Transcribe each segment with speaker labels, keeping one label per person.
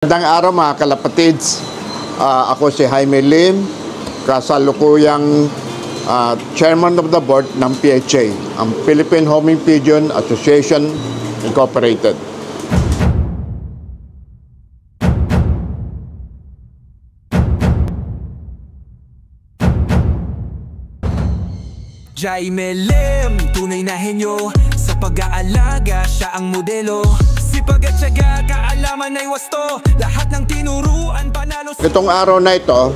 Speaker 1: Magandang araw mga kalapatids. Ako si Jaime Lim, kasalukuyang Chairman of the Board ng PHA, ang Philippine Homing Pigeon Association Incorporated.
Speaker 2: Jaime Lim, tunay na henyo sa pag-aalaga, siya ang modelo. Sipag at tiyaga, kaalaman ay wasto, lahat ng tinuruan panalo sa...
Speaker 1: Itong araw na ito,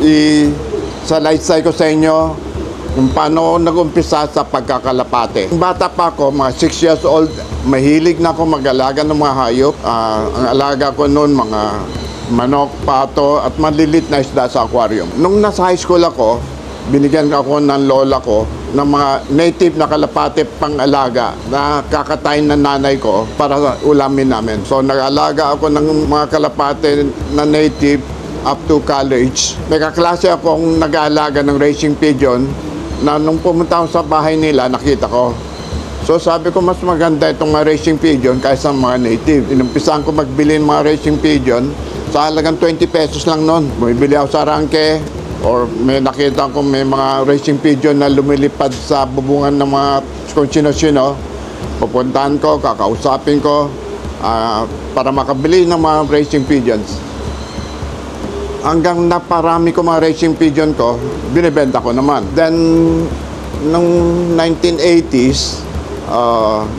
Speaker 1: isalaysay ko sa inyo kung paano nag-umpisa sa pagkakalapate. Bata pa ako, mga 6 years old, mahilig na ako mag-alaga ng mga hayop. Ang alaga ko noon, mga manok, pato, at malilit na isda sa aquarium. Nung nasa high school ako, binigyan ako ng lola ko ng mga native na kalapate pang-alaga na kakatayin ng nanay ko para ulamin namin. So nag-alaga ako ng mga kalapate na native up to college. May kaklase akong nag-aalaga ng racing pigeon na nung pumunta ako sa bahay nila, nakita ko. So sabi ko, mas maganda itong mga racing pigeon kaysa mga native. Inumpisahan ko magbili ng mga racing pigeon sa halagang 20 pesos lang noon. Bumibili ako sa Rangke, or may nakita ko may mga racing pigeon na lumilipad sa bubungan ng mga kung sino-sino. Pupuntahan ko, kakausapin ko para makabili ng mga racing pigeons. Hanggang naparami ko mga racing pigeon ko, binibenta ko naman. Then, noong 1980s,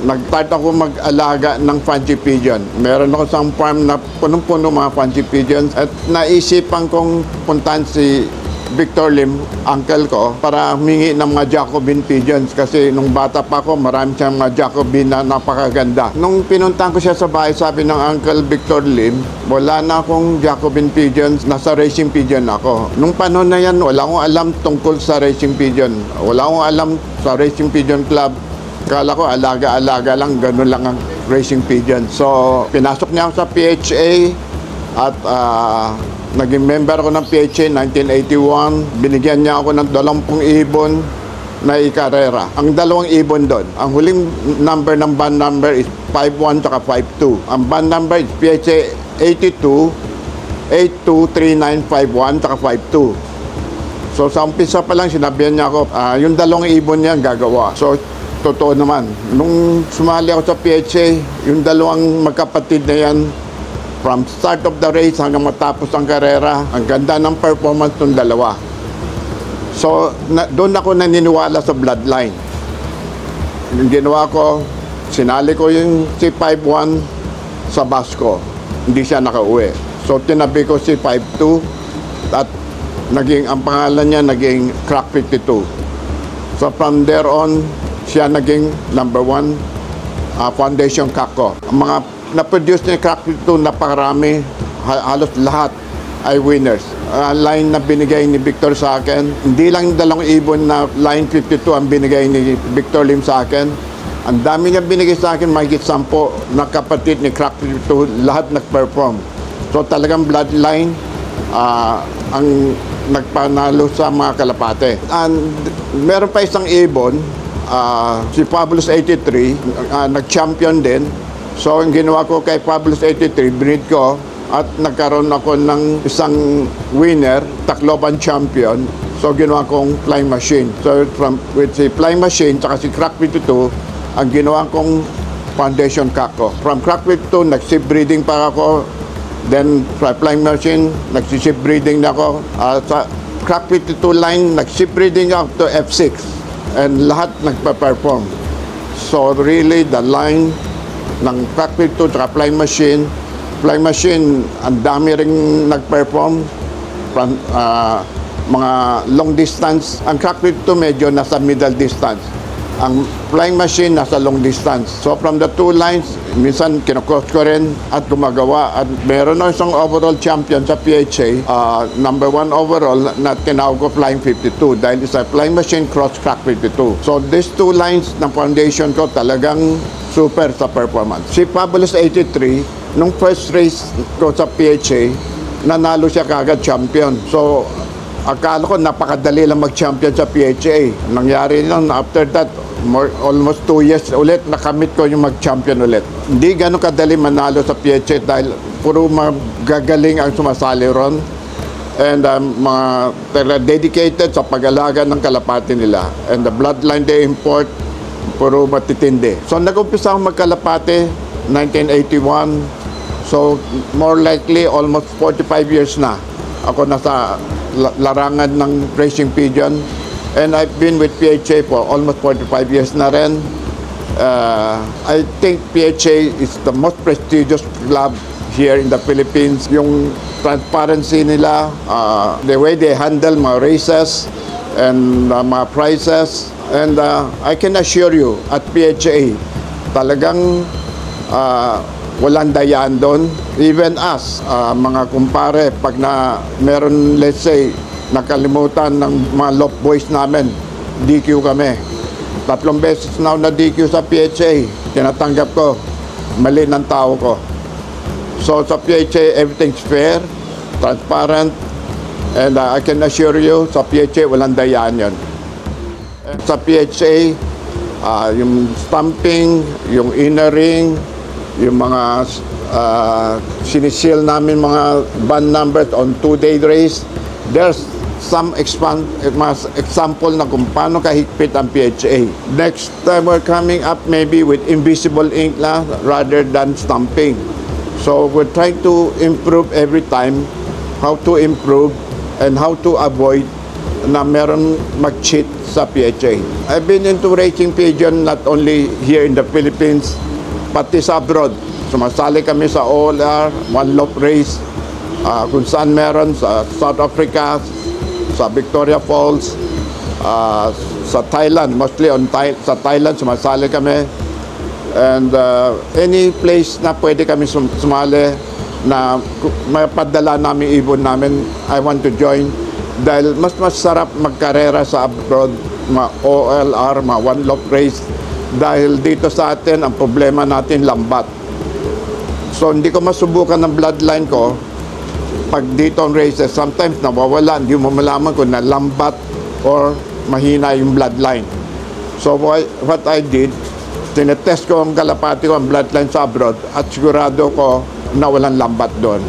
Speaker 1: nag-start ako mag-alaga ng Fancy Pigeon. Meron ako sa farm na punong-puno mga Fancy Pigeons at naisipan kong puntahan si Victor Lim, uncle ko, para humingi ng mga Jacobin Pigeons kasi nung bata pa ako, marami siyang mga Jacobin na napakaganda. Nung pinuntahan ko siya sa bahay, sabi ng Uncle Victor Lim, wala na akong Jacobin Pigeons, nasa Racing Pigeon ako. Nung panahon na yan, wala akong alam tungkol sa Racing Pigeon. Wala akong alam sa Racing Pigeon Club. Kala ko alaga-alaga lang, ganun lang ang Racing Pigeon. So, pinasok niya ako sa PHA at naging member ako ng PHA 1981. Binigyan niya ako ng 20 ibon na ikarera. Ang 2 ibon doon, ang huling number ng band number is 51 at 52. Ang band number is PHA 82, 823951 at 52. So sa umpisa pa lang, sinabihan niya ako, yung 2 ibon niya gagawa. So totoo naman. Nung sumali ako sa PHA, yung 2 magkapatid na yan, from start of the race hanggang matapos ang karera, ang ganda ng performance ng 2. So, doon ako naniniwala sa bloodline. Yung ginawa ko, sinali ko yung si 51 sa Basco. Hindi siya nakauwi. So, tinabi ko si 52 at ang pangalan niya naging Crack 52. So, from there on, siya naging number 1 foundation cock ko. Ang mga na-produce ni Crack 52, napakarami, halos lahat ay winners. Line na binigay ni Victor sa akin, hindi lang 2 ibon na line 52 ang binigay ni Victor Lim sa akin. Ang dami niya binigay sa akin, mahigit 10 na kapatid ni Crack 52, lahat nag-perform. So talagang bloodline ang nagpanalo sa mga kalapate. And meron pa isang ibon, si Fabulous 83, nag-champion din. So, ang ginawa ko kay Fabulous 83, breed ko at nagkaroon ako ng isang winner, Tacloban champion. So, ginawa kong flying machine. So, with si flying machine, tsaka si Crack 52, ang ginawa kong foundation cock ko. From Crack 52, nag-ship breeding pa ako. Then, from flying machine, nag-ship breeding na ako. Sa Crack 52 line, nag-ship breeding ako to F6. And lahat nagpa-perform. So, really, the line ng Crack 52 at flying machine. Flying machine, ang dami ring nag-perform from mga long distance. Ang Crack 52 medyo nasa middle distance. Ang flying machine nasa long distance. So from the 2 lines, minsan kinukos ko rin at gumagawa. At meron na isang overall champion sa PHA, number 1 overall na tinawag ko Flying 52 dahil isa flying machine cross Crack 52. So these 2 lines ng foundation ko talagang super sa performance. Si Fabulous 83, nung first race ko sa PHA, nanalo siya kagad champion. So akala ko napakadali lang mag-champion sa PHA. Nangyari lang, after that, almost 2 years ulit, nakamit ko yung mag-champion ulit. Hindi ganun kadali manalo sa PHA dahil puro magagaling ang sumasali ron. And mga dedicated sa pag-alaga ng kalapati nila. And the bloodline they import, puro matitindi. So nag-umpisa akong magkalapati, 1981. So more likely, almost 45 years na ako nasa larangan ng racing pigeon. And I've been with PHA for almost 45 years na rin. I think PHA is the most prestigious club here in the Philippines. Yung transparency nila, the way they handle mga races and mga prizes. And I can assure you, at PHA, talagang walang dayaan doon. Even us, mga kumpare, pag meron, let's say, nakalimutan ng mga lop boys namin, DQ kami. 3 beses na na DQ sa PHA, tinatanggap ko, mali ng tao ko. So sa PHA, everything's fair, transparent, and I can assure you, sa PHA, walang dayaan yun. Sa PHA, yung stamping, yung inner ring, yung mga sinisil namin mga band numbers on 2-day race, there's some example na kung paano kahigpit ang PHA. Next time we're coming up maybe with invisible ink la, rather than stamping. So we're trying to improve every time, how to improve and how to avoid na meron mag-cheat sa PHA. I've been into racing pigeon not only here in the Philippines, pati sa abroad. Sumasali kami sa OLR, one lop race, kung saan meron sa South Africa, sa Victoria Falls, sa Thailand, mostly sa Thailand sumasali kami. And any place na pwede kami sumali na mapadala namin ibon namin, I want to join. Dahil mas sarap magkarera sa abroad, mga OLR, mga one lop race. Dahil dito sa atin, ang problema natin, lambat. So hindi ko masubukan ng bloodline ko pag dito ang races. Sometimes nawawala, hindi mo malaman kung nalambat or mahina yung bloodline. So what I did, tinetest ko ang kalapati ko, ang bloodline sa abroad, at sigurado ko na walang lambat doon.